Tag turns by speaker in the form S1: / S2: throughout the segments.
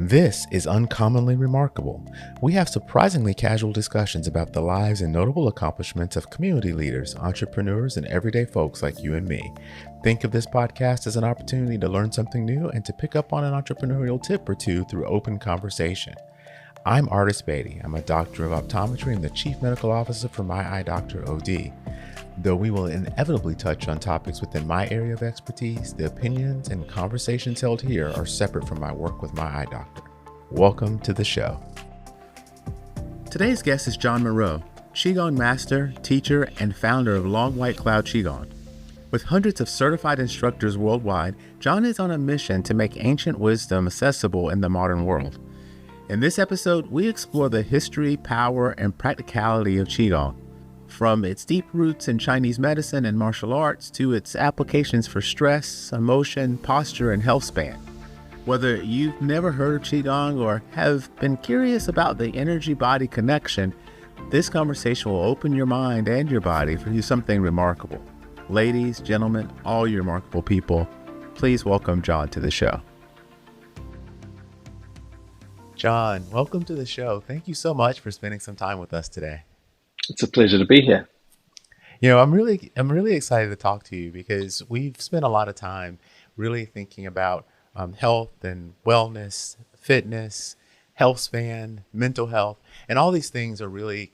S1: This is Uncommonly Remarkable. We have surprisingly casual discussions about the lives and notable accomplishments of community leaders, entrepreneurs, and everyday folks like you and me. Think of this podcast as an opportunity to learn something new and to pick up on an entrepreneurial tip or two through open conversation. I'm Artis Beatty. I'm a doctor of optometry and the chief medical officer for My Eye Doctor OD. Though we will inevitably touch on topics within my area of expertise, the opinions and conversations held here are separate from my work with My Eye Doctor. Welcome to the show. Today's guest is John Munro, Qigong master, teacher, and founder of Long White Cloud Qigong. With hundreds of certified instructors worldwide, John is on a mission to make ancient wisdom accessible in the modern world. In this episode, we explore the history, power, and practicality of Qigong. From its deep roots in Chinese medicine and martial arts to its applications for stress, emotion, posture, and health span. Whether you've never heard of Qigong or have been curious about the energy-body connection, this conversation will open your mind and your body for something remarkable. Ladies, gentlemen, all you remarkable people, please welcome John to the show. John, welcome to the show. Thank you so much for spending some time with us today.
S2: It's a pleasure to be here.
S1: You know, I'm really excited to talk to you because we've spent a lot of time really thinking about health and wellness, fitness, health span, mental health, and all these things are really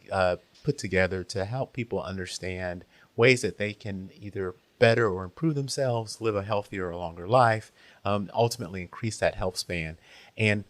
S1: put together to help people understand ways that they can either better or improve themselves, live a healthier or longer life, ultimately increase that health span. And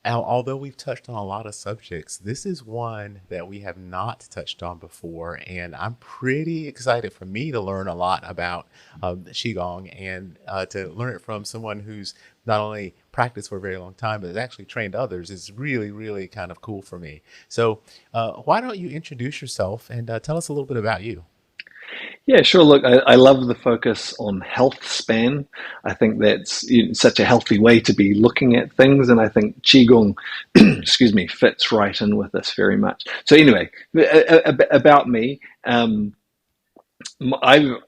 S1: although we've touched on a lot of subjects, this is one that we have not touched on before, and I'm pretty excited for me to learn a lot about Qigong and to learn it from someone who's not only practiced for a very long time, but has actually trained others is really, really kind of cool for me. So why don't you introduce yourself and tell us a little bit about you?
S2: Yeah, sure. Look, I love the focus on health span. I think that's such a healthy way to be looking at things, and I think Qigong, fits right in with this very much. So anyway, about me,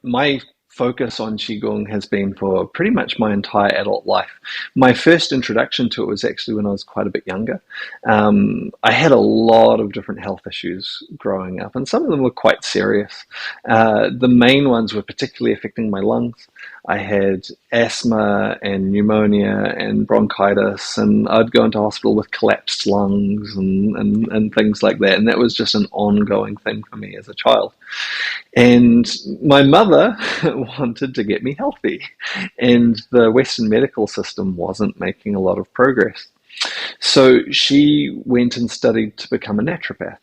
S2: my focus on Qigong has been for pretty much my entire adult life. My first introduction to it was actually when I was quite a bit younger. I had a lot of different health issues growing up, and some of them were quite serious. The main ones were particularly affecting my lungs. I had asthma and pneumonia and bronchitis, and I'd go into hospital with collapsed lungs and things like that. And that was just an ongoing thing for me as a child. And my mother wanted to get me healthy, and the Western medical system wasn't making a lot of progress. So she went and studied to become a naturopath.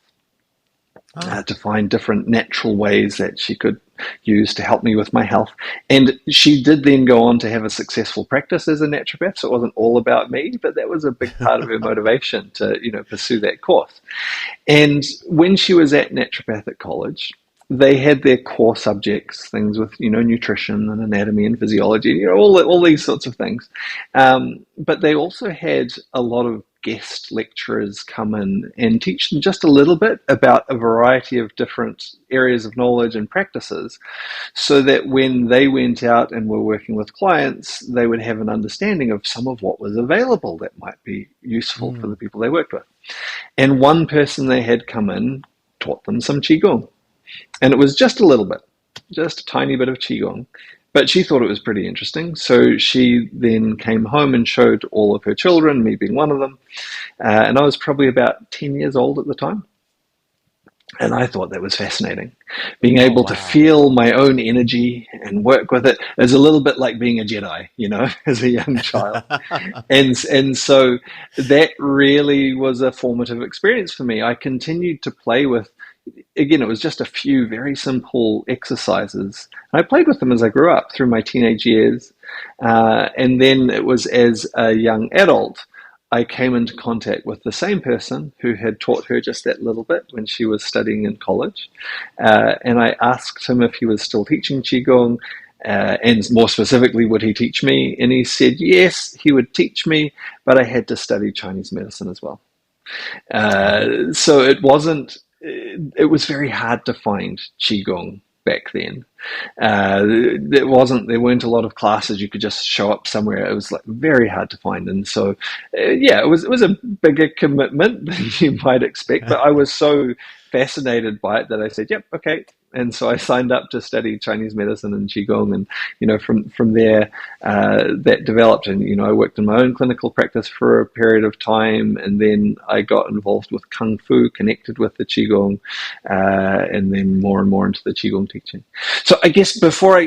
S2: To find different natural ways that she could use to help me with my health. And she did then go on to have a successful practice as a naturopath, so it wasn't all about me, but that was a big part of her motivation to, pursue that course. And when she was at naturopathic college, they had their core subjects, things with, nutrition and anatomy and physiology, all these sorts of things. But they also had a lot of guest lecturers come in and teach them just a little bit about a variety of different areas of knowledge and practices, so that when they went out and were working with clients, they would have an understanding of some of what was available that might be useful for the people they worked with. And one person they had come in taught them some Qigong. And it was just a little bit, just a tiny bit of Qigong. But she thought it was pretty interesting. So she then came home and showed all of her children, me being one of them. And I was probably about 10 years old at the time. And I thought that was fascinating. Being able to feel my own energy and work with it is a little bit like being a Jedi, as a young child. and so that really was a formative experience for me. I continued to play with, again, it was just a few very simple exercises. And I played with them as I grew up through my teenage years. And then it was as a young adult, I came into contact with the same person who had taught her just that little bit when she was studying in college. And I asked him if he was still teaching Qigong, and more specifically, would he teach me? And he said, yes, he would teach me, but I had to study Chinese medicine as well. So it was very hard to find Qigong back then. There weren't a lot of classes you could just show up somewhere. It was like very hard to find, and so it was a bigger commitment than you might expect. But I was so fascinated by it that I said, "Yep, okay." And so I signed up to study Chinese medicine and Qigong, and from there that developed. And I worked in my own clinical practice for a period of time, and then I got involved with Kung Fu, connected with the Qigong, and then more and more into the Qigong teaching. So I guess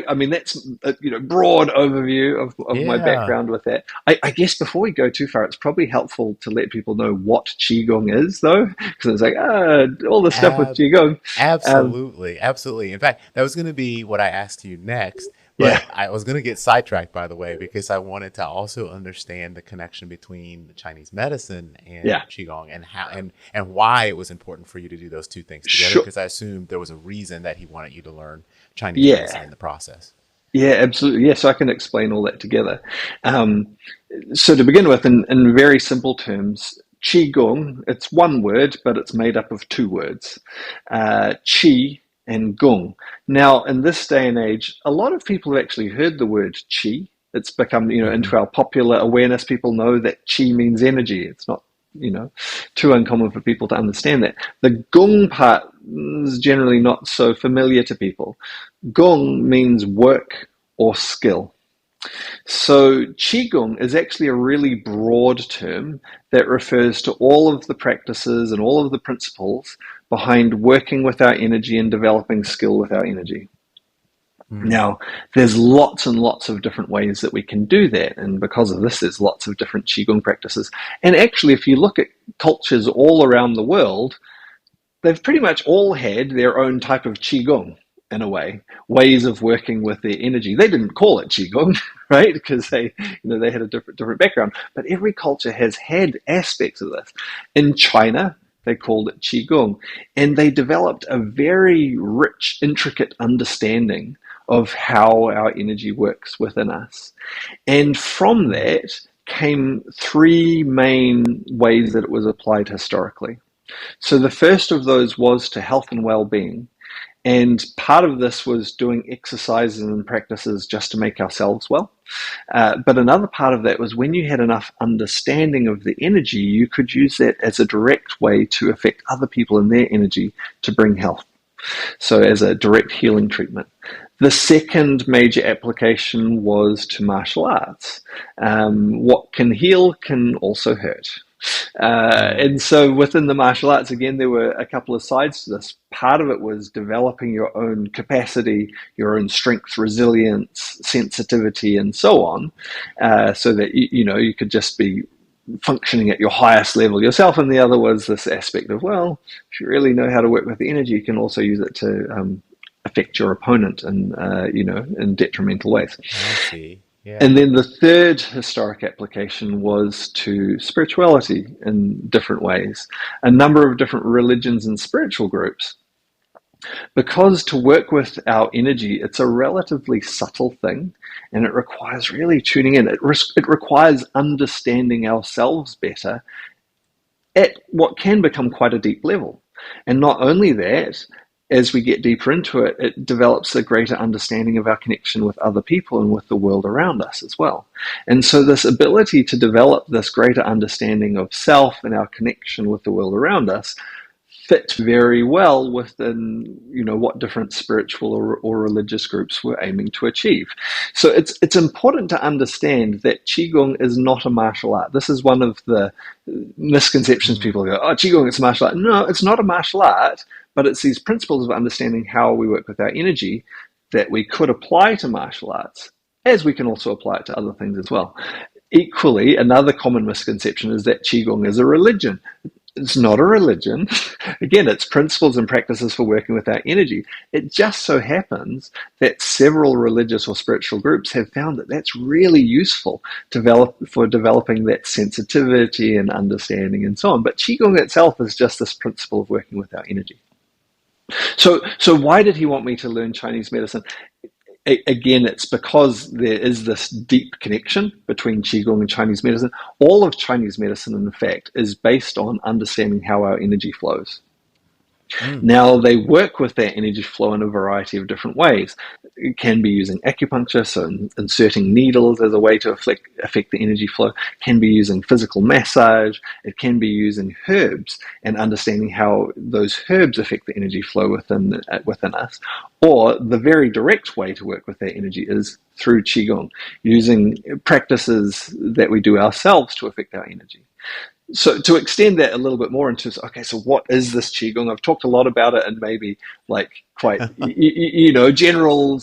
S2: I mean that's a broad overview of my
S1: Yeah,
S2: background with that. I guess before we go too far, it's probably helpful to let people know what Qigong is, though, because it's like all the stuff with
S1: ab-
S2: Qigong. Um,
S1: absolutely, absolutely. In fact, that was going to be what I asked you next,
S2: yeah,
S1: but I was going to get sidetracked, by the way, because I wanted to also understand the connection between the Chinese medicine and
S2: yeah,
S1: Qigong, and how and why it was important for you to do those two things together.
S2: sure,
S1: Because I assumed there was a reason that he wanted you to learn Chinese medicine
S2: yeah.
S1: in the process.
S2: Yeah, absolutely. Yes, I can explain all that together. Um, so to begin with, in very simple terms, Qigong, it's one word, but it's made up of two words, Qi and Gong. Now, in this day and age, a lot of people have actually heard the word Qi. It's become,
S1: Hmm.
S2: into our popular awareness, people know that Qi means energy. It's not, you know, too uncommon for people to understand that. The Gong part is generally not so familiar to people. Gong means work or skill. So Qigong is actually a really broad term that refers to all of the practices and all of the principles behind working with our energy and developing skill with our energy.
S1: Mm.
S2: Now, there's lots and lots of different ways that we can do that, and because of this, there's lots of different Qigong practices. And actually, if you look at cultures all around the world, they've pretty much all had their own type of qigong in a way, ways of working with their energy. They didn't call it qigong, right? Because they had a different background. But every culture has had aspects of this. In China, they called it qigong, and they developed a very rich, intricate understanding of how our energy works within us. And from
S1: Mm.
S2: that came three main ways that it was applied historically. So the first of those was to health and well-being. And part of this was doing exercises and practices just to make ourselves well. But another part of that was when you had enough understanding of the energy, you could use that as a direct way to affect other people and their energy to bring health. So as a direct healing treatment. The second major application was to martial arts. What can heal can also hurt.
S1: Mm.
S2: And so within the martial arts, again, there were a couple of sides to this. Part of it was developing your own capacity, your own strength, resilience, sensitivity, and so on, so that you could just be functioning at your highest level yourself. And the other was this aspect of, well, if you really know how to work with the energy, you can also use it to affect your opponent in detrimental ways.
S1: I see.
S2: And
S1: Yeah.
S2: then the third historic application was to spirituality in different ways. A number of different religions and spiritual groups. Because to work with our energy, it's a relatively subtle thing and it requires really tuning in. It requires understanding ourselves better at what can become quite a deep level. And not only that, as we get deeper into it, it develops a greater understanding of our connection with other people and with the world around us as well. And so this ability to develop this greater understanding of self and our connection with the world around us fit very well within what different spiritual or religious groups were aiming to achieve. So it's important to understand that qigong is not a martial art. This is one of the misconceptions.
S1: Mm.
S2: People go, oh, qigong, it's a martial art. No, it's not a martial art, but it's these principles of understanding how we work with our energy that we could apply to martial arts, as we can also apply it to other things as well. Equally, another common misconception is that qigong is a religion. It's not a religion. Again, it's principles and practices for working with our energy. It just so happens that several religious or spiritual groups have found that that's really useful for developing that sensitivity and understanding and so on. But Qigong itself is just this principle of working with our energy. So why did he want me to learn Chinese medicine? Again, it's because there is this deep connection between Qigong and Chinese medicine. All of Chinese medicine, in fact, is based on understanding how our energy flows.
S1: Mm.
S2: Now, they work with that energy flow in a variety of different ways. It can be using acupuncture, so inserting needles as a way to affect the energy flow. It can be using physical massage. It can be using herbs and understanding how those herbs affect the energy flow within us. Or the very direct way to work with that energy is through Qigong, using practices that we do ourselves to affect our energy. So to extend that a little bit more into, okay, so what is this Qigong? I've talked a lot about it in maybe like quite, general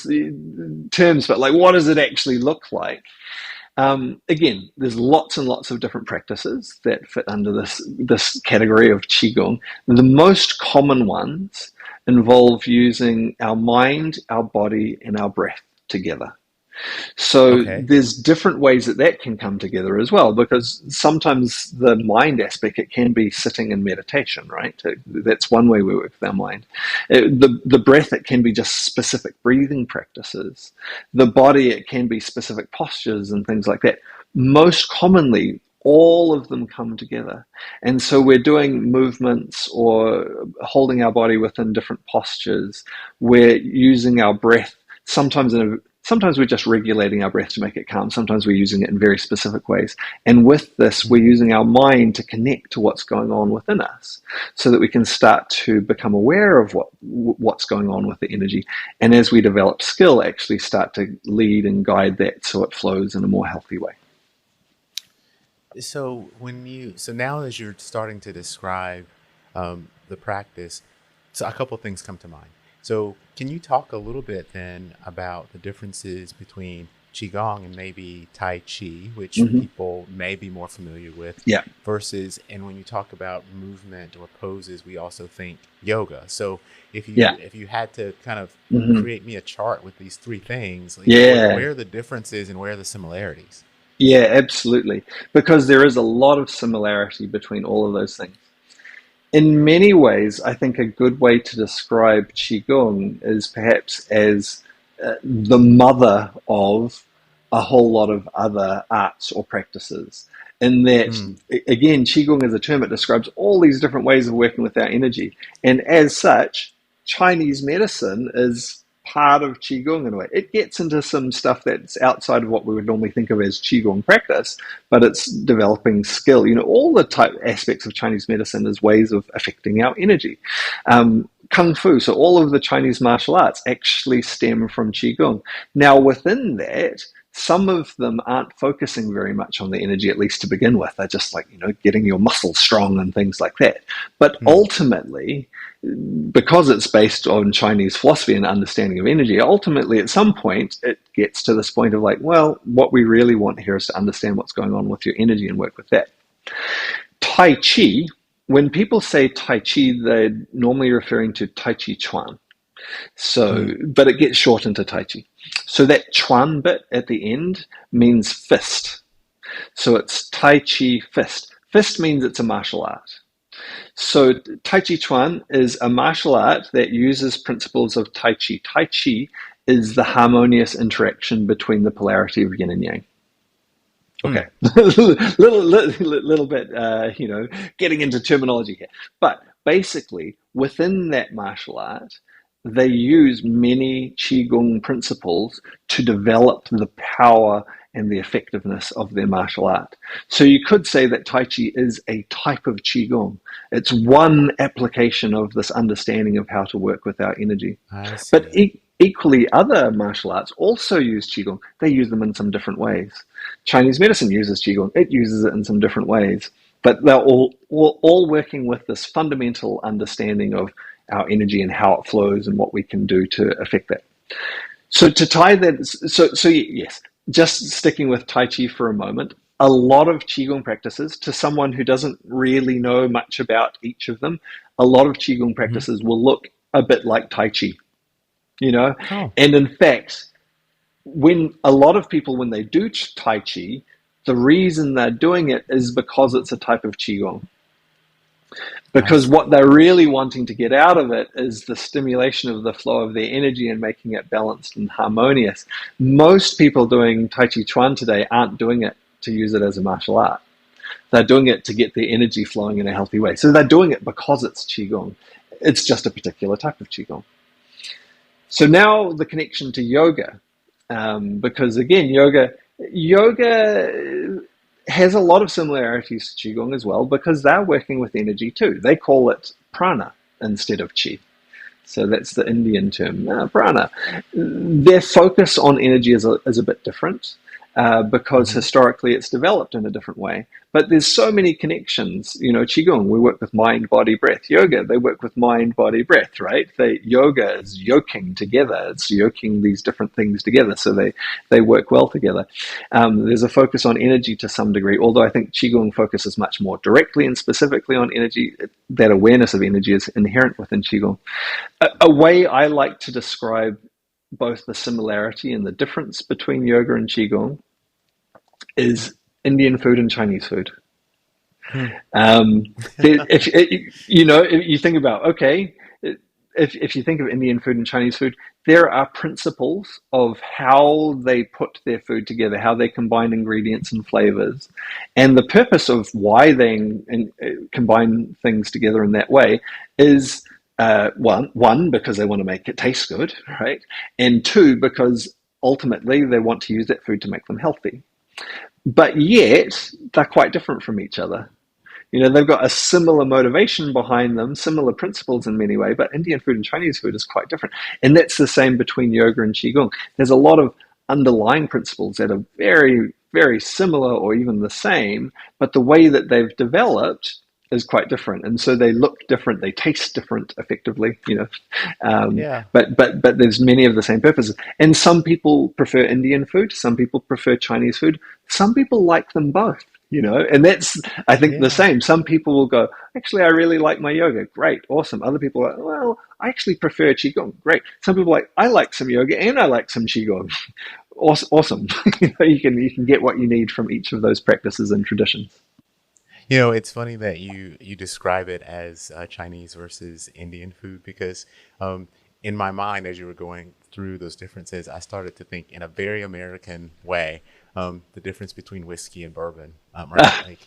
S2: terms, but like, what does it actually look like? Again, there's lots and lots of different practices that fit under this category of Qigong. The most common ones involve using our mind, our body, and our breath together. So
S1: Okay.
S2: there's different ways that can come together as well, because sometimes the mind aspect, it can be sitting in meditation, right? That's one way we work with our mind. The breath, it can be just specific breathing practices. The body, it can be specific postures and things like that. Most commonly, all of them come together. And so we're doing movements or holding our body within different postures. We're using our breath sometimes we're just regulating our breath to make it calm. Sometimes we're using it in very specific ways. And with this, we're using our mind to connect to what's going on within us so that we can start to become aware of what's going on with the energy. And as we develop skill, actually start to lead and guide that so it flows in a more healthy way.
S1: So now as you're starting to describe the practice, so a couple of things come to mind. So can you talk a little bit then about the differences between Qigong and maybe Tai Chi, which
S2: Mm-hmm.
S1: people may be more familiar with,
S2: Yeah.
S1: versus, and when you talk about movement or poses, we also think yoga. So
S2: Yeah.
S1: if you had to kind of
S2: Mm-hmm.
S1: create me a chart with these three things,
S2: Yeah.
S1: where are the differences and where are the similarities?
S2: Yeah, absolutely. Because there is a lot of similarity between all of those things. In many ways, I think a good way to describe Qigong is perhaps as the mother of a whole lot of other arts or practices. In that,
S1: Mm.
S2: again, Qigong as a term, it describes all these different ways of working with our energy. And as such, Chinese medicine is part of Qigong in a way. It gets into some stuff that's outside of what we would normally think of as Qigong practice, but it's developing skill. All the type aspects of Chinese medicine is ways of affecting our energy. Kung Fu, so all of the Chinese martial arts actually stem from Qigong. Now, within that, some of them aren't focusing very much on the energy, at least to begin with. They're just like, getting your muscles strong and things like that. But
S1: Mm.
S2: ultimately, because it's based on Chinese philosophy and understanding of energy, ultimately at some point it gets to this point of like, well, what we really want here is to understand what's going on with your energy and work with that. Tai Chi, when people say Tai Chi, they're normally referring to Tai Chi Chuan. So,
S1: Mm.
S2: but it gets shortened to Tai Chi. So that Chuan bit at the end means fist. So it's Tai Chi fist. Fist means it's a martial art. So Tai Chi Chuan is a martial art that uses principles of Tai Chi. Tai Chi is the harmonious interaction between the polarity of yin and yang.
S1: Mm.
S2: Okay, little bit, getting into terminology here. But basically, within that martial art, they use many Qigong principles to develop the power and the effectiveness of their martial art. So you could say that Tai Chi is a type of Qigong. It's one application of this understanding of how to work with our energy.
S1: I
S2: But
S1: see.
S2: equally, other martial arts also use Qigong. They use them in some different ways. Chinese medicine uses Qigong. It uses it in some different ways. But they're all working with this fundamental understanding of our energy and how it flows and what we can do to affect that. So to tie that, so yes, just sticking with Tai Chi for a moment, a lot of Qigong practices, to someone who doesn't really know much about each of them, a lot of Qigong
S1: Hmm.
S2: practices will look a bit like Tai Chi, you know?
S1: Oh,
S2: And in fact, when a lot of people, when they do Tai Chi, the reason they're doing it is because it's a type of Qigong.
S1: I
S2: Because what
S1: see.
S2: they're really wanting to get out of it is the stimulation of the flow of their energy and making it balanced and harmonious. Most people doing Tai Chi Chuan today aren't doing it to use it as a martial art. They're doing it to get their energy flowing in a healthy way. So they're doing it because it's Qigong. It's just a particular type of Qigong. So now the connection to yoga, because again, yoga has a lot of similarities to Qigong as well, because they're working with energy too. They call it prana instead of Qi. So that's the Indian term, prana. Their focus on energy is a bit different, because historically it's developed in a different way. But there's so many connections. Qigong, we work with mind, body, breath. Yoga, they work with mind, body, breath, right? Yoga is yoking together. It's yoking these different things together, so they work well together. There's a focus on energy to some degree, although I think Qigong focuses much more directly and specifically on energy. That awareness of energy is inherent within Qigong. A way I like to describe both the similarity and the difference between yoga and Qigong is Indian food and Chinese food. If you think about, okay, if you think of Indian food and Chinese food, there are principles of how they put their food together, how they combine ingredients and flavors, and the purpose of why they combine things together in that way is one, because they want to make it taste good, right? And two, because ultimately they want to use that food to make them healthy. But yet, they're quite different from each other. They've got a similar motivation behind them, similar principles in many ways, but Indian food and Chinese food is quite different. And that's the same between yoga and Qigong. There's a lot of underlying principles that are very, very similar or even the same, but the way that they've developed is quite different, and so they look different, they taste different, effectively.
S1: Yeah.
S2: But there's many of the same purposes. And some people prefer Indian food, some people prefer Chinese food, some people like them both. And that's, I think, the same. Some people will go, actually, I really like my yoga. Great, awesome. Other people are like, well, I actually prefer Qigong. Great. Some people are like, I like some yoga and I like some Qigong. Awesome. You can get what you need from each of those practices and traditions.
S1: It's funny that you describe it as Chinese versus Indian food, because in my mind, as you were going through those differences, I started to think in a very American way, the difference between whiskey and bourbon, right?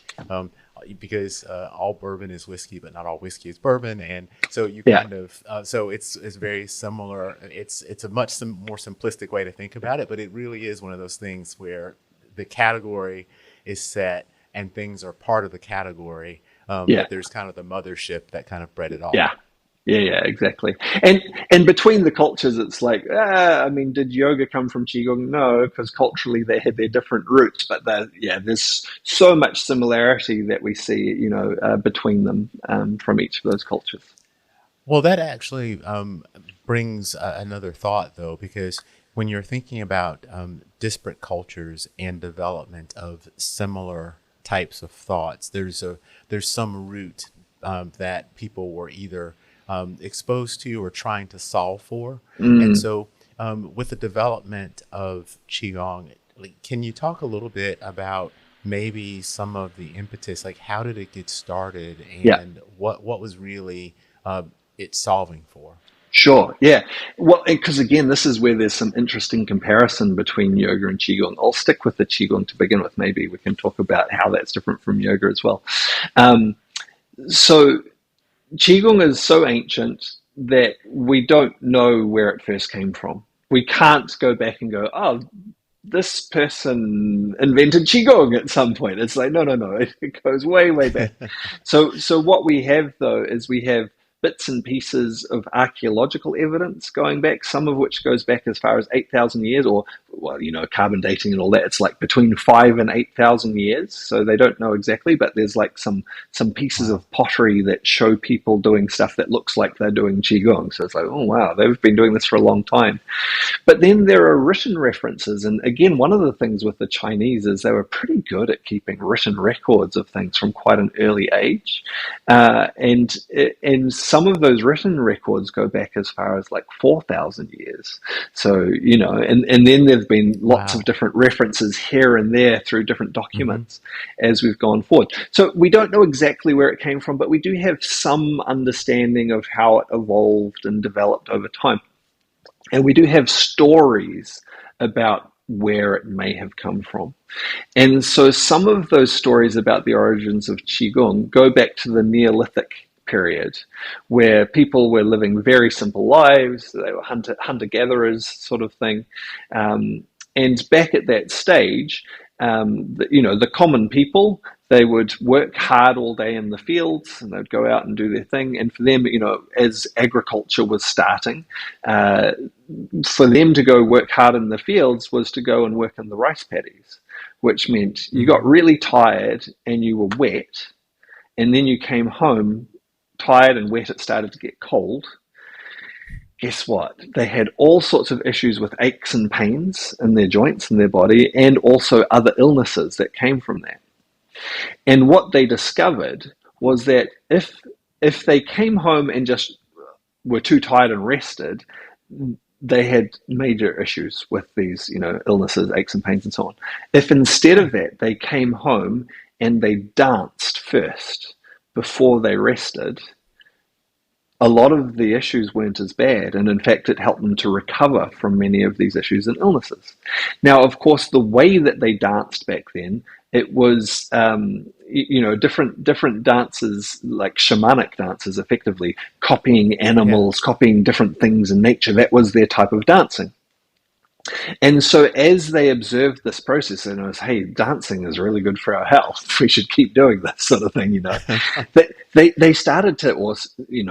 S1: Because all bourbon is whiskey, but not all whiskey is bourbon, and so you kind of so it's very similar. It's a much more simplistic way to think about it, but it really is one of those things where the category is set and things are part of the category, but there's kind of the mothership that kind of bred it all.
S2: Yeah, exactly. And between the cultures, it's like, did yoga come from Qigong? No, because culturally they had their different roots, but there's so much similarity that we see, between them from each of those cultures.
S1: Well, that actually brings another thought, though, because when you're thinking about disparate cultures and development of similar types of thoughts, there's some root that people were either exposed to or trying to solve for. And so with the development of Qigong, can you talk a little bit about maybe some of the impetus, like how did it get started and what was really it solving for?
S2: Sure, yeah. Well, because again, this is where there's some interesting comparison between yoga and Qigong. I'll stick with the Qigong to begin with. Maybe we can talk about how that's different from yoga as well. So Qigong is so ancient that we don't know where it first came from. We can't go back and go, oh, this person invented Qigong at some point. It's like, no. It goes way, way back. So what we have, though, is we have bits and pieces of archaeological evidence going back, some of which goes back as far as 8,000 years, or, well, carbon dating and all that. It's like between 5,000 and 8,000 years. So they don't know exactly, but there's like some pieces of pottery that show people doing stuff that looks like they're doing Qigong. So it's like, oh, wow, they've been doing this for a long time. But then there are written references. And again, one of the things with the Chinese is they were pretty good at keeping written records of things from quite an early age. And some of those written records go back as far as like 4,000 years. So, and then there've been lots of different references here and there through different documents as we've gone forward. So we don't know exactly where it came from, but we do have some understanding of how it evolved and developed over time. And we do have stories about where it may have come from. And so some of those stories about the origins of Qigong go back to the Neolithic period where people were living very simple lives. They were hunter-gatherers sort of thing. And back at that stage, the common people, they would work hard all day in the fields and they'd go out and do their thing. And for them, as agriculture was starting, for them to go work hard in the fields was to go and work in the rice paddies, which meant you got really tired and you were wet, and then you came home tired and wet. It started to get cold. Guess what? They had all sorts of issues with aches and pains in their joints and their body, and also other illnesses that came from that. And what they discovered was that if they came home and just were too tired and rested, they had major issues with these, illnesses, aches and pains, and so on. If instead of that, they came home and they danced first before they rested, a lot of the issues weren't as bad, and in fact it helped them to recover from many of these issues and illnesses. Now, of course, the way that they danced back then, it was different dances, like shamanic dances, effectively copying animals, copying different things in nature. That was their type of dancing. And so as they observed this process, and it was, hey, dancing is really good for our health, we should keep doing this sort of thing, they started to, or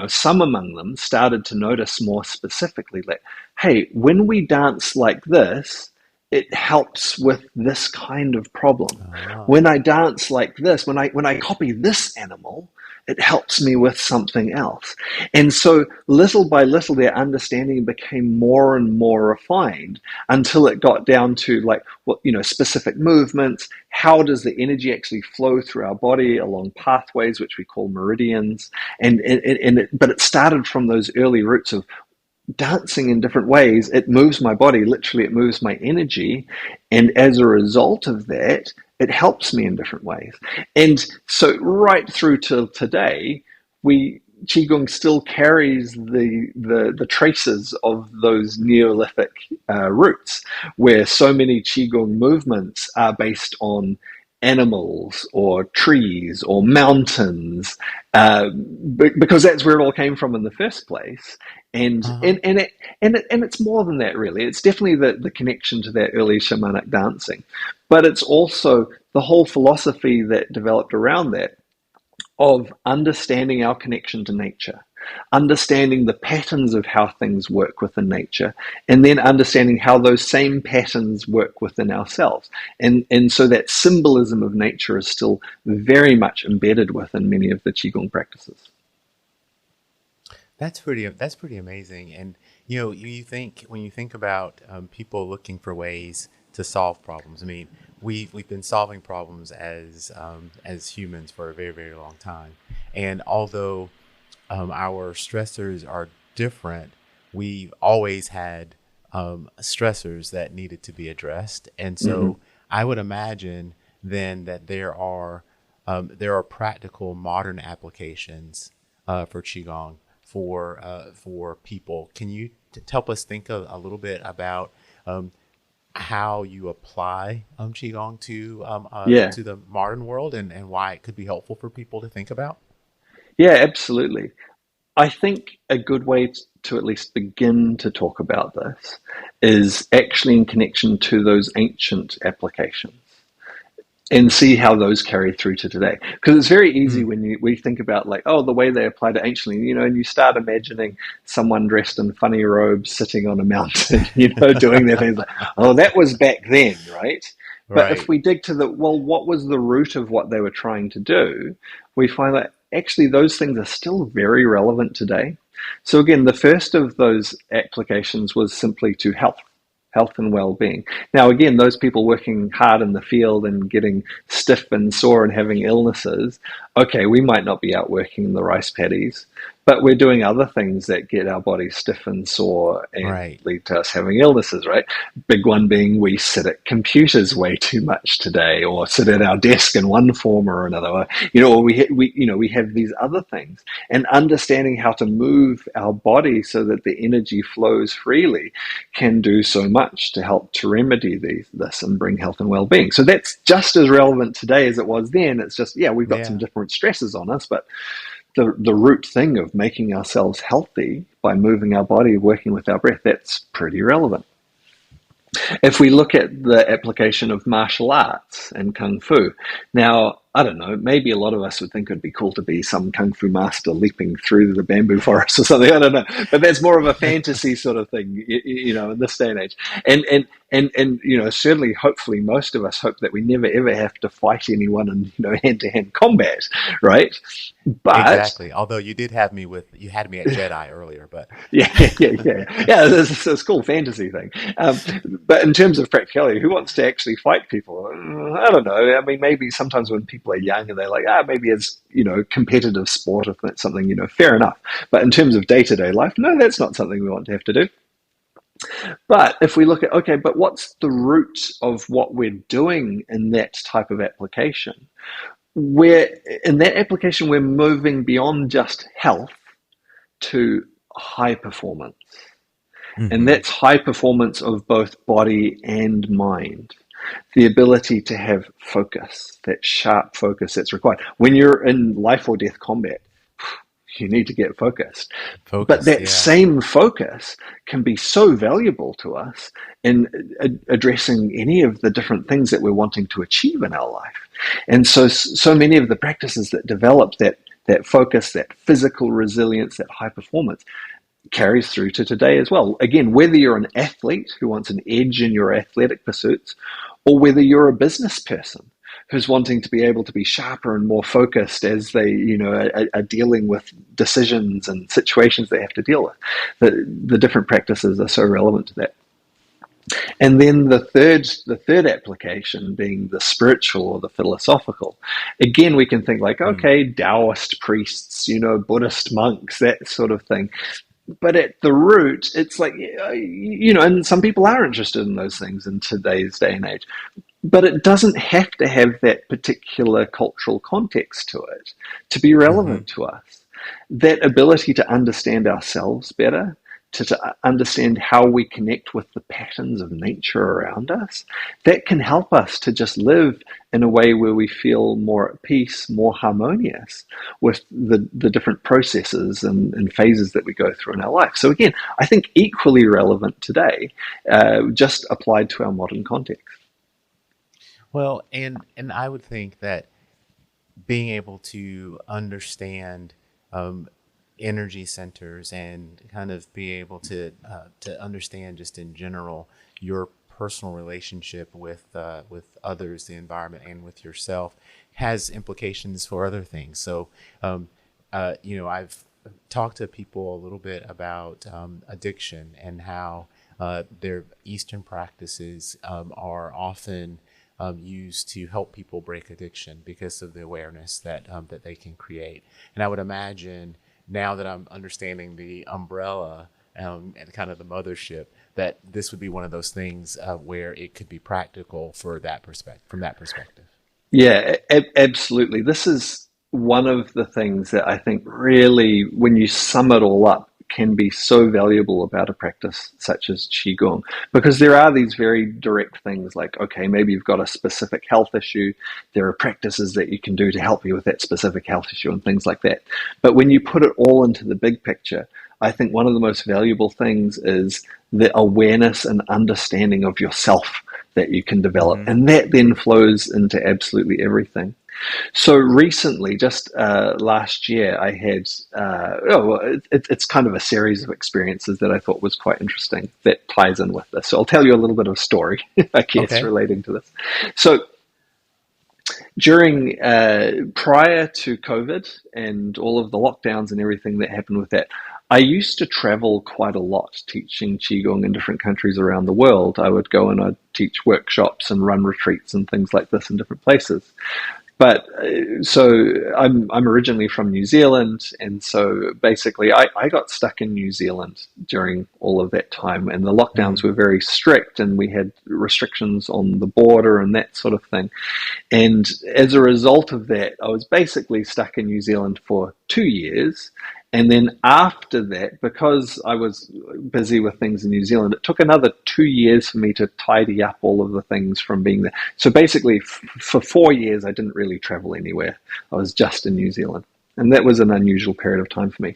S2: some among them started to notice more specifically that, hey, when we dance like this, it helps with this kind of problem. When I dance like this, when I copy this animal, it helps me with something else. And so little by little, their understanding became more and more refined until it got down to specific movements. How does the energy actually flow through our body along pathways, which we call meridians? But it started from those early roots of dancing in different ways. It moves my body, literally it moves my energy. And as a result of that, it helps me in different ways. And so right through till today, Qigong still carries the traces of those Neolithic roots, where so many Qigong movements are based on animals or trees or mountains, because that's where it all came from in the first place. And it's more than that, really. It's definitely the connection to that early shamanic dancing, but it's also the whole philosophy that developed around that of understanding our connection to nature, understanding the patterns of how things work within nature, and then understanding how those same patterns work within ourselves. And so that symbolism of nature is still very much embedded within many of the Qigong practices.
S1: That's pretty amazing. And when you think about people looking for ways to solve problems. I mean, we've been solving problems as humans for a very, very long time. And although our stressors are different, we've always had stressors that needed to be addressed. And so I would imagine then that there are practical modern applications for Qigong for people. Can you help us think a little bit about how you apply Qigong to the modern world and why it could be helpful for people to think about?
S2: Yeah, absolutely. I think a good way to at least begin to talk about this is actually in connection to those ancient applications and see how those carry through to today. Because it's very easy when we think about the way they applied it anciently, and you start imagining someone dressed in funny robes sitting on a mountain, doing their things that was back then, right? But if we dig to what was the root of what they were trying to do, we find that actually those things are still very relevant today. So again, the first of those applications was simply to health and well-being. Now, again, those people working hard in the field and getting stiff and sore and having illnesses, okay, we might not be out working in the rice paddies, but we're doing other things that get our bodies stiff and sore and lead to us having illnesses, right? Big one being we sit at computers way too much today, or sit at our desk in one form or another, or we have these other things. And understanding how to move our body so that the energy flows freely can do so much to help to remedy this and bring health and well-being. So that's just as relevant today as it was then. It's just, we've got some different stresses on us, but the root thing of making ourselves healthy by moving our body, working with our breath, that's pretty relevant. If we look at the application of martial arts and kung fu, now, I don't know, maybe a lot of us would think it'd be cool to be some kung fu master leaping through the bamboo forest or something. I don't know, but that's more of a fantasy sort of thing, in this day and age. And certainly, hopefully, most of us hope that we never ever have to fight anyone in hand-to-hand combat, right? But
S1: Exactly. Although you had me at Jedi earlier, but
S2: yeah. It's a cool fantasy thing. But in terms of practicality, who wants to actually fight people? I don't know. I mean, maybe sometimes when people are young and they're like, maybe it's competitive sport, if that's something, fair enough. But in terms of day-to-day life, no, that's not something we want to have to do. But if we look at, okay, but what's the root of what we're doing in that type of application? Where in that application, we're moving beyond just health to high performance. And
S1: hmm
S2: that's high performance of both body and mind. The ability to have focus, that sharp focus that's required. When you're in life or death combat, you need to get focused. But
S1: focused,
S2: that
S1: yeah.
S2: same focus can be so valuable to us in addressing any of the different things that we're wanting to achieve in our life. And so many of the practices that develop that focus, that physical resilience, that high performance, carries through to today as well. Again, whether you're an athlete who wants an edge in your athletic pursuits, or whether you're a business person who's wanting to be able to be sharper and more focused as they, are dealing with decisions and situations they have to deal with. The different practices are so relevant to that. And then the third application being the spiritual or the philosophical. Again, we can think like, okay, Taoist priests, Buddhist monks, that sort of thing. But at the root, it's like, and some people are interested in those things in today's day and age. But it doesn't have to have that particular cultural context to it to be
S1: hmm
S2: relevant to us. That ability to understand ourselves better, to understand how we connect with the patterns of nature around us, that can help us to just live in a way where we feel more at peace, more harmonious with the different processes and phases that we go through in our life. So again, I think equally relevant today, just applied to our modern context.
S1: Well, and I would think that being able to understand um, energy centers and kind of be able to understand just in general your personal relationship with others, the environment, and with yourself has implications for other things. So, I've talked to people a little bit about addiction and how their Eastern practices are often used to help people break addiction because of the awareness that they can create. And I would imagine now that I'm understanding the umbrella and kind of the mothership, that this would be one of those things where it could be practical for that perspective, from that perspective.
S2: Yeah, absolutely. This is one of the things that I think really, when you sum it all up, can be so valuable about a practice such as Qigong. Because there are these very direct things like, okay, maybe you've got a specific health issue. There are practices that you can do to help you with that specific health issue and things like that. But when you put it all into the big picture, I think one of the most valuable things is the awareness and understanding of yourself that you can develop.
S1: hmm
S2: And that then flows into absolutely everything. So recently, just last year, I had, it's kind of a series of experiences that I thought was quite interesting that ties in with this. So I'll tell you a little bit of a story, I guess,
S1: Okay.
S2: relating to this. So during, prior to COVID and all of the lockdowns and everything that happened with that, I used to travel quite a lot teaching Qigong in different countries around the world. I would go and I'd teach workshops and run retreats and things like this in different places. But so I'm originally from New Zealand, and so basically I got stuck in New Zealand during all of that time, and the lockdowns
S1: hmm
S2: were very strict, and we had restrictions on the border and that sort of thing. And as a result of that, I was basically stuck in New Zealand for 2 years. And then after that, because I was busy with things in New Zealand, it took another 2 years for me to tidy up all of the things from being there. So basically, for 4 years, I didn't really travel anywhere. I was just in New Zealand. And that was an unusual period of time for me.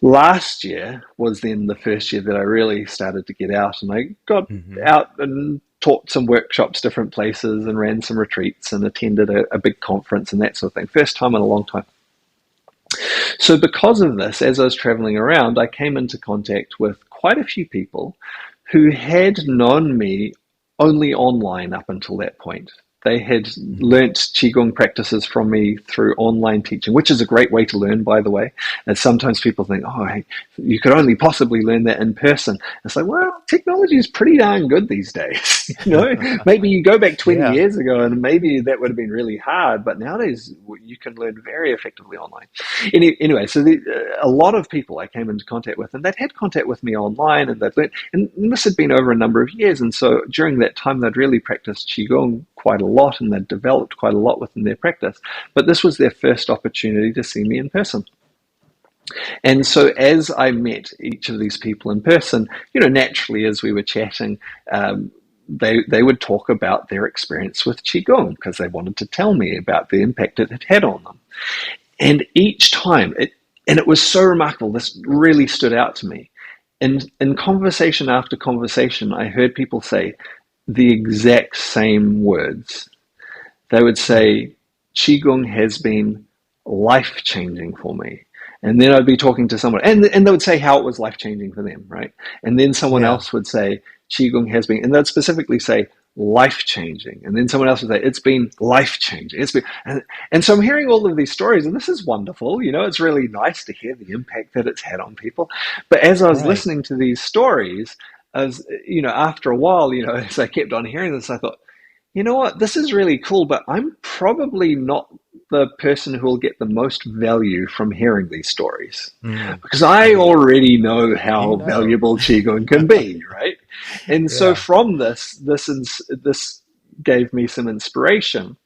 S2: Last year was then the first year that I really started to get out, and I got
S1: Hmm.
S2: out and taught some workshops different places and ran some retreats and attended a big conference and that sort of thing. First time in a long time. So because of this, as I was traveling around, I came into contact with quite a few people who had known me only online up until that point. They had
S1: Hmm.
S2: learnt Qigong practices from me through online teaching, which is a great way to learn, by the way. And sometimes people think, oh, hey, you could only possibly learn that in person. It's like, well, technology is pretty darn good these days. Maybe you go back 20
S1: Yeah.
S2: years ago and maybe that would have been really hard, but nowadays you can learn very effectively online. Anyway, so a lot of people I came into contact with, and they'd had contact with me online, and they'd learned, and this had been over a number of years, and so during that time they'd really practiced Qigong quite a lot, and they'd developed quite a lot within their practice. But this was their first opportunity to see me in person. And so as I met each of these people in person, naturally as we were chatting, they would talk about their experience with Qigong because they wanted to tell me about the impact it had had on them. And each time, it was so remarkable, this really stood out to me. And in conversation after conversation, I heard people say the exact same words. They would say, Qigong has been life changing for me. And then I'd be talking to someone, and they would say how it was life changing for them, right? And then someone
S1: Yeah.
S2: else would say, Qigong has been, and they'd specifically say, life changing. And then someone else would say, it's been life changing. And so I'm hearing all of these stories, and this is wonderful. It's really nice to hear the impact that it's had on people. But as I was
S1: Right.
S2: listening to these stories, as after a while, as I kept on hearing this, I thought, you know what, this is really cool, but I'm probably not the person who will get the most value from hearing these stories
S1: Mm.
S2: because I
S1: And
S2: already know
S1: you
S2: how
S1: know.
S2: valuable Qigong can be, right? And so
S1: Yeah.
S2: from this gave me some inspiration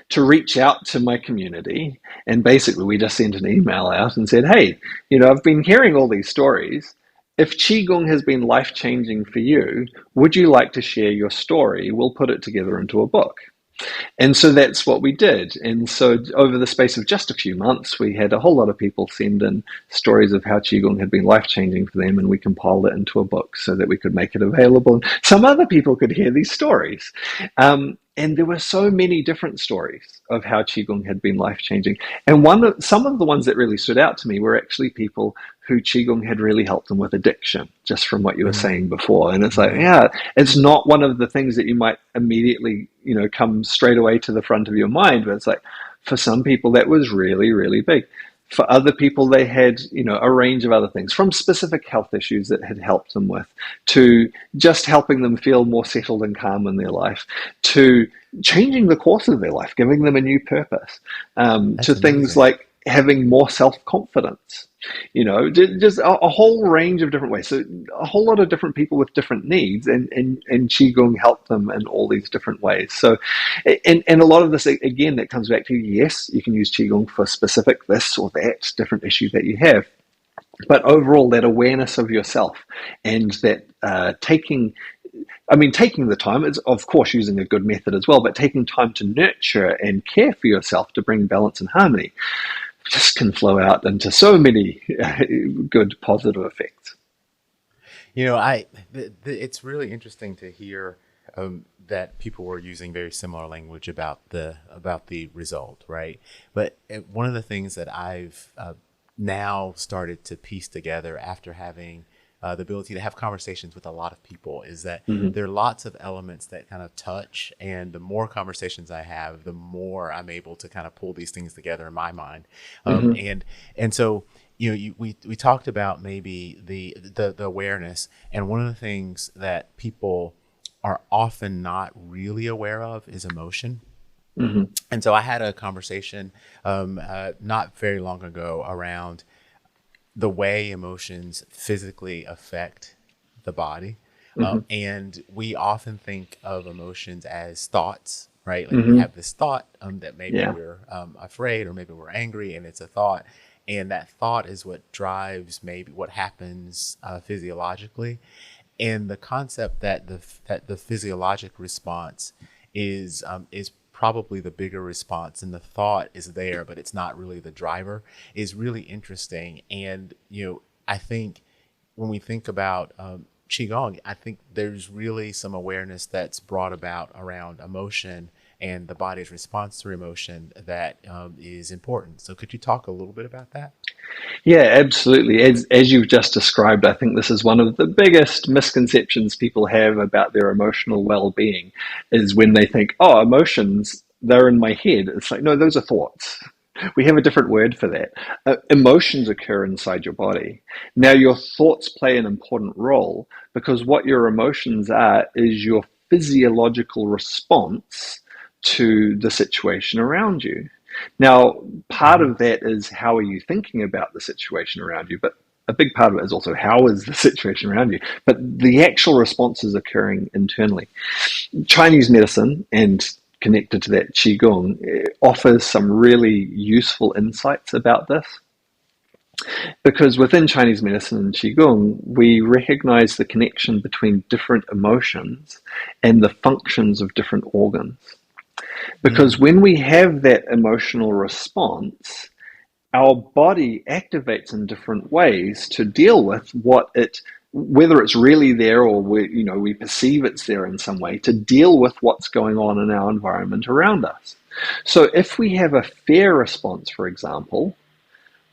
S2: to reach out to my community. And basically, we just sent an email out and said, hey, I've been hearing all these stories. If Qigong has been life changing for you, would you like to share your story? We'll put it together into a book. And so that's what we did. And so over the space of just a few months, we had a whole lot of people send in stories of how Qigong had been life-changing for them, and we compiled it into a book so that we could make it available. And some other people could hear these stories. And there were so many different stories of how Qigong had been life-changing. And some of the ones that really stood out to me were actually people who Qigong had really helped them with addiction, just from what you were saying
S1: Mm.
S2: before. And it's like,
S1: Hmm.
S2: yeah, it's not one of the things that you might immediately, come straight away to the front of your mind. But it's like, for some people, that was really, really big. For other people, they had, a range of other things, from specific health issues that had helped them with, to just helping them feel more settled and calm in their life, to changing the course of their life, giving them a new purpose, to
S1: That's
S2: things
S1: amazing.
S2: like having more self-confidence, just a whole range of different ways. So a whole lot of different people with different needs, and Qigong helped them in all these different ways. So, and a lot of this, again, that comes back to, yes, you can use Qigong for specific this or that different issue that you have. But overall, that awareness of yourself and that taking the time is, of course, using a good method as well, but taking time to nurture and care for yourself to bring balance and harmony just can flow out into so many good positive effects.
S1: It's really interesting to hear that people were using very similar language about the result, right? But one of the things that I've now started to piece together after having the ability to have conversations with a lot of people is that
S2: Mm-hmm.
S1: there are lots of elements that kind of touch, and the more conversations I have, the more I'm able to kind of pull these things together in my mind. Um,
S2: Mm-hmm.
S1: and and so we talked about maybe the awareness, and one of the things that people are often not really aware of is emotion.
S2: Mm-hmm.
S1: And so I had a conversation not very long ago around the way emotions physically affect the body.
S2: Mm-hmm.
S1: And we often think of emotions as thoughts, right? Like we
S2: Mm-hmm.
S1: have this thought that maybe
S2: Yeah.
S1: we're afraid or maybe we're angry, and it's a thought. And that thought is what drives maybe what happens physiologically. And the concept that the physiologic response is probably the bigger response, and the thought is there, but it's not really the driver, is really interesting. And, I think when we think about Qigong, I think there's really some awareness that's brought about around emotion and the body's response to emotion that is important. So could you talk a little bit about that?
S2: Yeah, absolutely. As you've just described, I think this is one of the biggest misconceptions people have about their emotional well-being is when they think, oh, emotions, they're in my head. It's like, no, those are thoughts. We have a different word for that. Emotions occur inside your body. Now, your thoughts play an important role because what your emotions are is your physiological response to the situation around you. Now, part
S1: Mm-hmm.
S2: of that is how are you thinking about the situation around you, but a big part of it is also how is the situation around you. But the actual response is occurring internally. Chinese medicine and connected to that Qigong offers some really useful insights about this. Because within Chinese medicine and Qigong, we recognize the connection between different emotions and the functions of different organs. Because
S1: Mm.
S2: when we have that emotional response, our body activates in different ways to deal with whether it's really there or we perceive it's there in some way, to deal with what's going on in our environment around us. So if we have a fear response, for example,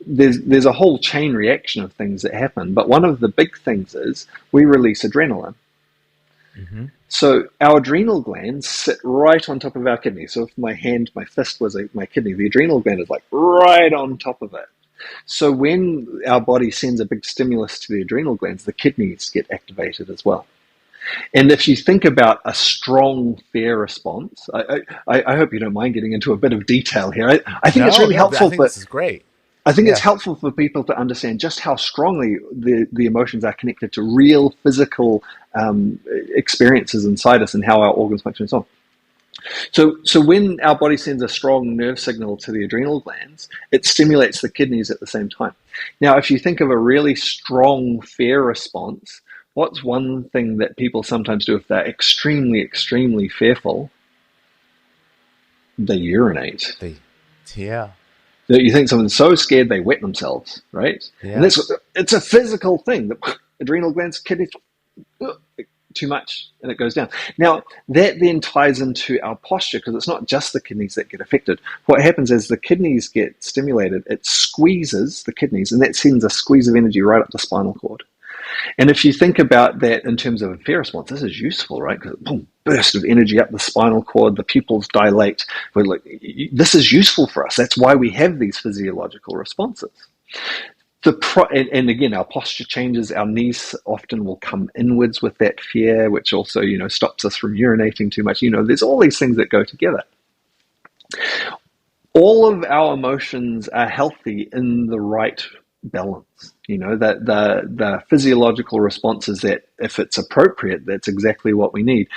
S2: there's a whole chain reaction of things that happen. But one of the big things is we release adrenaline.
S1: Mm-hmm.
S2: So our adrenal glands sit right on top of our kidney. So if my fist was my kidney, the adrenal gland is like right on top of it. So when our body sends a big stimulus to the adrenal glands, the kidneys get activated as well. And if you think about a strong fear response, I hope you don't mind getting into a bit of detail here. I think it's
S1: No,
S2: really
S1: no, I
S2: helpful
S1: think
S2: for
S1: this is great.
S2: I think it's
S1: Yeah.
S2: helpful for people to understand just how strongly the emotions are connected to real physical experiences inside us and how our organs function and so on. So when our body sends a strong nerve signal to the adrenal glands, it stimulates the kidneys at the same time. Now, if you think of a really strong fear response, what's one thing that people sometimes do if they're extremely, extremely fearful? They urinate.
S1: The, yeah,
S2: That you think someone's so scared they wet themselves, right? And
S1: yeah.
S2: it's a physical thing. The adrenal glands, kidneys, too much, and it goes down. Now, that then ties into our posture because it's not just the kidneys that get affected. What happens is the kidneys get stimulated, it squeezes the kidneys, and that sends a squeeze of energy right up the spinal cord. And if you think about that in terms of a fear response, this is useful, right? Because boom, burst of energy up the spinal cord, the pupils dilate. We're like, this is useful for us. That's why we have these physiological responses. And again, our posture changes. Our knees often will come inwards with that fear, which also, stops us from urinating too much. There's all these things that go together. All of our emotions are healthy in the right balance. That the physiological responses that, if it's appropriate, that's exactly what we need.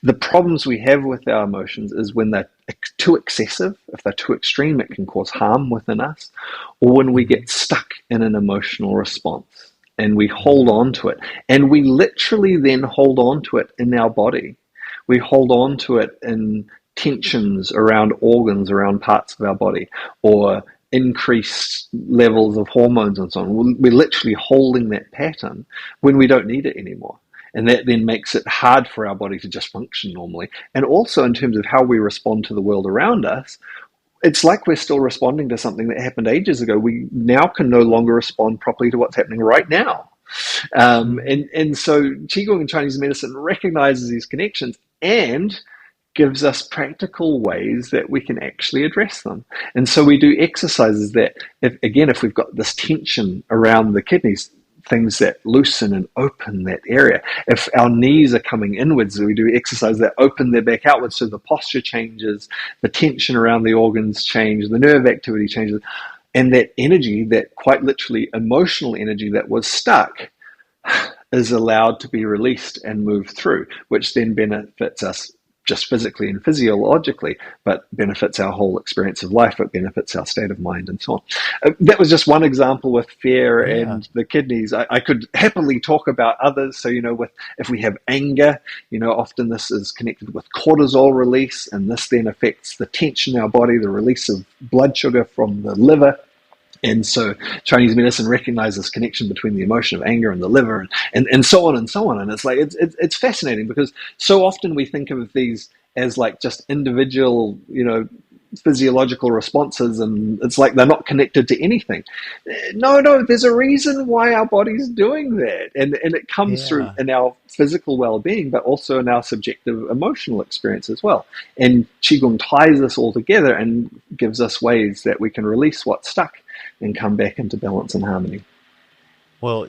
S2: The problems we have with our emotions is when they're too excessive. If they're too extreme, it can cause harm within us, or when we
S1: Mm-hmm.
S2: get stuck in an emotional response and we hold
S1: Mm-hmm.
S2: on to it, and we literally then hold on to it in our body. We hold on to it in tensions around organs, around parts of our body, or increased levels of hormones and so on. We're literally holding that pattern when we don't need it anymore. And that then makes it hard for our body to just function normally. And also, in terms of how we respond to the world around us, it's like we're still responding to something that happened ages ago. We now can no longer respond properly to what's happening right now.
S1: Mm-hmm.
S2: And so Qigong and Chinese medicine recognizes these connections and gives us practical ways that we can actually address them. And so we do exercises that, if we've got this tension around the kidneys, things that loosen and open that area. If our knees are coming inwards, we do exercises that open their back outwards, so the posture changes, the tension around the organs change, the nerve activity changes, and that energy, that quite literally emotional energy that was stuck, is allowed to be released and move through, which then benefits us just physically and physiologically, but benefits our whole experience of life. It benefits our state of mind and so on. That was just one example with fear
S1: Yeah.
S2: and the kidneys. I could happily talk about others. So, if we have anger, often this is connected with cortisol release, and this then affects the tension in our body, the release of blood sugar from the liver. And so Chinese medicine recognizes this connection between the emotion of anger and the liver, and so on and so on. And it's like, it's fascinating, because so often we think of these as like just individual, physiological responses, and it's like they're not connected to anything. No, there's a reason why our body's doing that. And it comes through
S1: Yeah.
S2: in our physical well-being, but also in our subjective emotional experience as well. And Qigong ties this all together and gives us ways that we can release what's stuck and come back into balance and harmony.
S1: Well,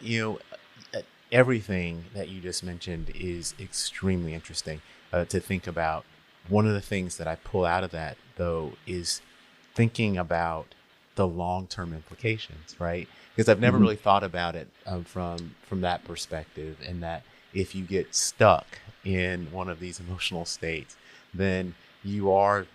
S1: everything that you just mentioned is extremely interesting to think about. One of the things that I pull out of that, though, is thinking about the long-term implications, right? Because I've never
S2: Mm-hmm.
S1: really thought about it from that perspective, and that if you get stuck in one of these emotional states, then you are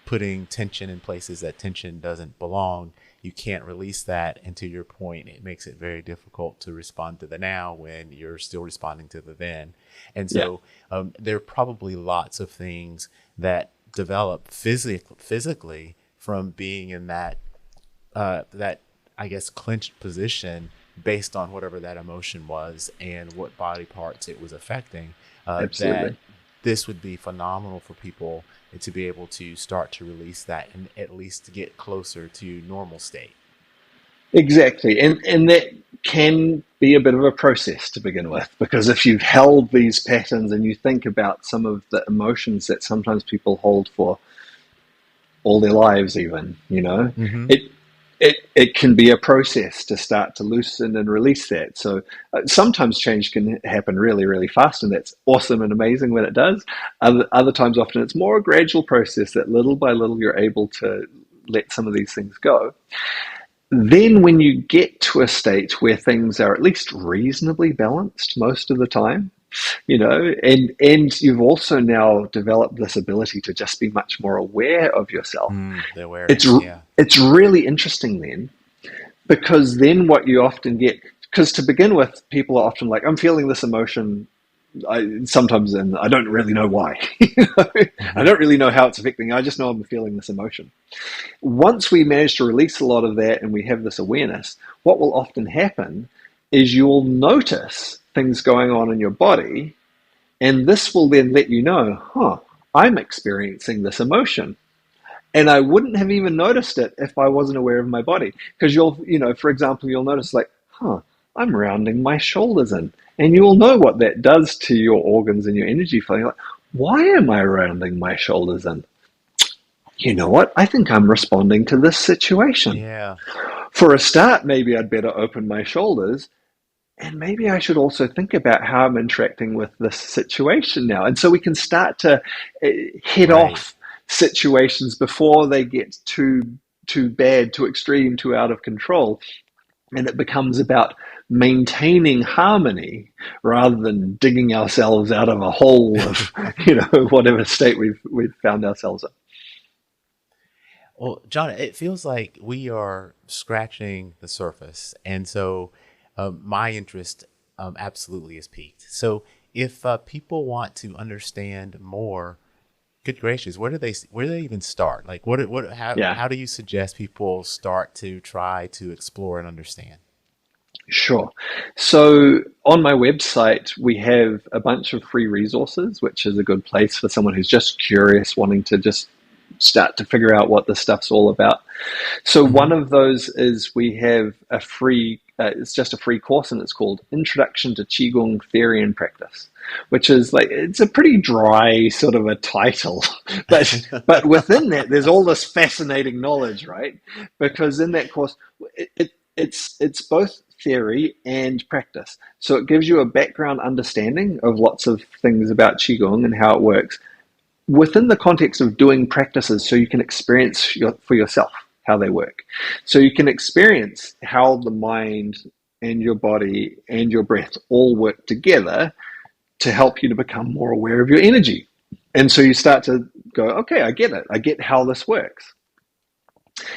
S1: putting tension in places that tension doesn't belong. You can't release that. And to your point, it makes it very difficult to respond to the now when you're still responding to the then. And
S2: Yeah,
S1: so there are probably lots of things that develop physically from being in that I guess clenched position based on whatever that emotion was and what body parts it was affecting. That
S2: absolutely.
S1: this would be phenomenal for people to be able to start to release that and at least to get closer to normal state.
S2: Exactly. And that can be a bit of a process to begin with, because if you've held these patterns and you think about some of the emotions that sometimes people hold for all their lives, even,
S1: Mm-hmm.
S2: it it can be a process to start to loosen and release that. So sometimes change can happen really, really fast, and that's awesome and amazing when it does. Other times, often it's more a gradual process that little by little you're able to let some of these things go. Then, when you get to a state where things are at least reasonably balanced most of the time, and you've also now developed this ability to just be much more aware of yourself.
S1: The
S2: It's
S1: awareness, yeah.
S2: it's really interesting then, because then what you often get, because to begin with, people are often like, I'm feeling this emotion. Sometimes, and I don't really know why. I
S1: Mm-hmm.
S2: don't really know how it's affecting. I just know I'm feeling this emotion. Once we manage to release a lot of that and we have this awareness, what will often happen is you'll notice things going on in your body, and this will then let you know, I'm experiencing this emotion. And I wouldn't have even noticed it if I wasn't aware of my body. Because for example, you'll notice like, I'm rounding my shoulders in. And you'll know what that does to your organs and your energy flow. You're like, why am I rounding my shoulders in? You know what? I think I'm responding to this situation.
S1: Yeah.
S2: For a start, maybe I'd better open my shoulders, and maybe I should also think about how I'm interacting with this situation now. And so we can start to head
S1: Right.
S2: off situations before they get too bad, too extreme, too out of control. And it becomes about maintaining harmony rather than digging ourselves out of a hole of, whatever state we've found ourselves in.
S1: Well, John, it feels like we are scratching the surface, and so my interest absolutely is piqued. So, if people want to understand more, good gracious, where do they even start? Like,
S2: Yeah.
S1: how do you suggest people start to try to explore and understand?
S2: Sure. So on my website, we have a bunch of free resources, which is a good place for someone who's just curious, wanting to just start to figure out what this stuff's all about. So
S1: Mm-hmm.
S2: one of those is we have a free, it's just a free course, and it's called Introduction to Qigong Theory and Practice, which is like, it's a pretty dry sort of a title, but within that, there's all this fascinating knowledge, right? Because in that course, it's both theory and practice. So it gives you a background understanding of lots of things about Qigong and how it works within the context of doing practices, so you can experience for yourself how they work. So you can experience how the mind and your body and your breath all work together to help you to become more aware of your energy. And so you start to go, okay, I get it. I get how this works.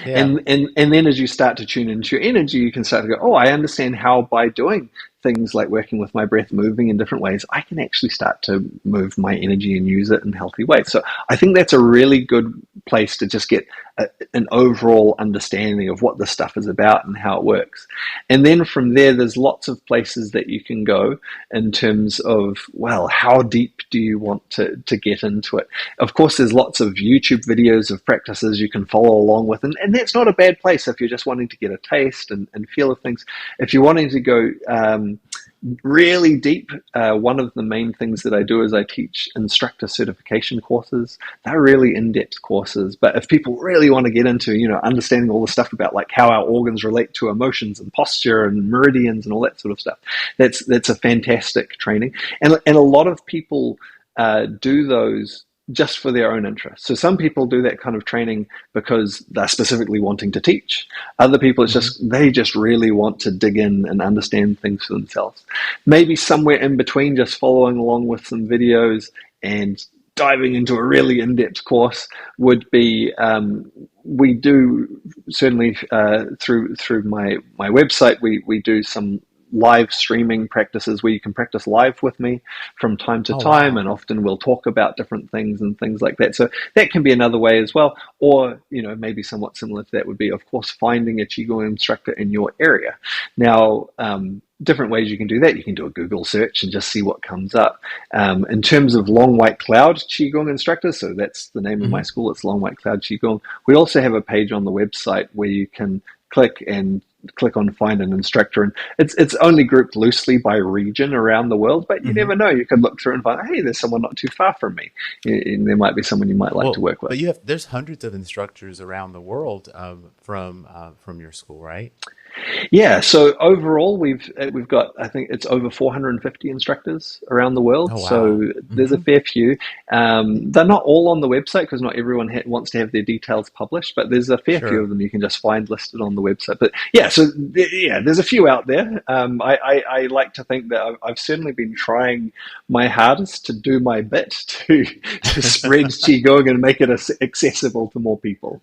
S1: Yeah.
S2: And then as you start to tune into your energy, you can start to go, oh, I understand how by doing things like working with my breath, moving in different ways, I can actually start to move my energy and use it in healthy ways. So I think that's a really good place to just get an overall understanding of what this stuff is about and how it works. And then from there, there's lots of places that you can go in terms of, well, how deep do you want to get into it? Of course, there's lots of YouTube videos of practices you can follow along with, and that's not a bad place if you're just wanting to get a taste and feel of things. If you're wanting to go really deep, one of the main things that I do is I teach instructor certification courses. They're really in-depth courses, but if people really want to get into, understanding all the stuff about like how our organs relate to emotions and posture and meridians and all that sort of stuff, that's a fantastic training. And a lot of people do those just for their own interest. So some people do that kind of training because they're specifically wanting to teach. Other people, it's just, they just really want to dig in and understand things for themselves. Maybe somewhere in between, just following along with some videos and diving into a really in-depth course would be, we do certainly through my website, we do some live streaming practices where you can practice live with me from time to time. Wow. And often we'll talk about different things and things like that. So that can be another way as well. Or, maybe somewhat similar to that would be, of course, finding a Qigong instructor in your area. Now, different ways you can do that. You can do a Google search and just see what comes up. In terms of Long White Cloud Qigong instructor, so that's the name of my school, it's Long White Cloud Qigong. We also have a page on the website where you can click on find an instructor, and it's only grouped loosely by region around the world, but you never know. You can look through and find, hey, there's someone not too far from me, and there might be someone you might like to work with.
S1: But there's hundreds of instructors around the world from your school, right?
S2: Yeah, so overall we've got, I think it's over 450 instructors around the world. Oh, wow. So there's a fair few. They're not all on the website because not everyone wants to have their details published, but there's a fair few of them you can just find listed on the website. But yeah, so there's a few out there. I like to think that I've certainly been trying my hardest to do my bit to spread Qigong and make it accessible to more people.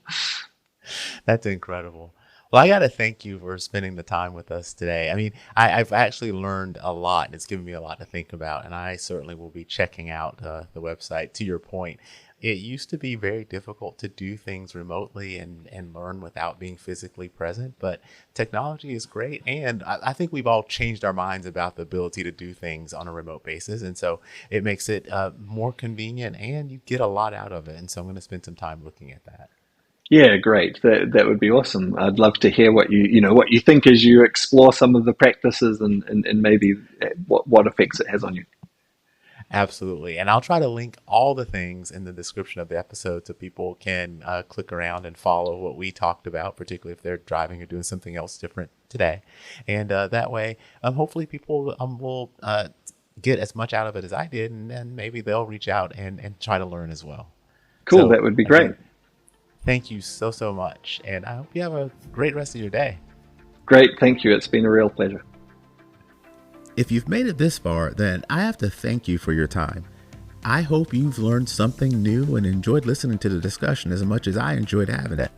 S1: That's incredible. Well, I got to thank you for spending the time with us today. I mean, I've actually learned a lot, and it's given me a lot to think about, and I certainly will be checking out the website. To your point, it used to be very difficult to do things remotely and learn without being physically present, but technology is great, and I think we've all changed our minds about the ability to do things on a remote basis, and so it makes it more convenient, and you get a lot out of it, and so I'm going to spend some time looking at that.
S2: Yeah, great. That would be awesome. I'd love to hear what you think as you explore some of the practices and maybe what effects it has on you.
S1: Absolutely. And I'll try to link all the things in the description of the episode so people can click around and follow what we talked about, particularly if they're driving or doing something else different today. And that way, hopefully people will get as much out of it as I did, and maybe they'll reach out and try to learn as well.
S2: Cool. So, that would be great.
S1: Thank you so much, and I hope you have a great rest of your day.
S2: Great, thank you. It's been a real pleasure.
S1: If you've made it this far, then I have to thank you for your time. I hope you've learned something new and enjoyed listening to the discussion as much as I enjoyed having it.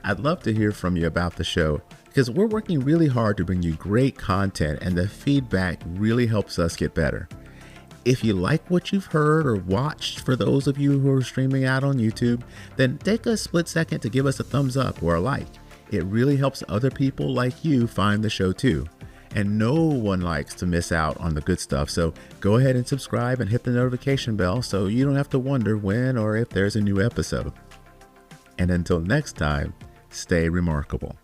S1: I'd love to hear from you about the show, because we're working really hard to bring you great content, and the feedback really helps us get better. If you like what you've heard or watched, for those of you who are streaming out on YouTube, then take a split second to give us a thumbs up or a like. It really helps other people like you find the show too. And no one likes to miss out on the good stuff, so go ahead and subscribe and hit the notification bell so you don't have to wonder when or if there's a new episode. And until next time, stay remarkable.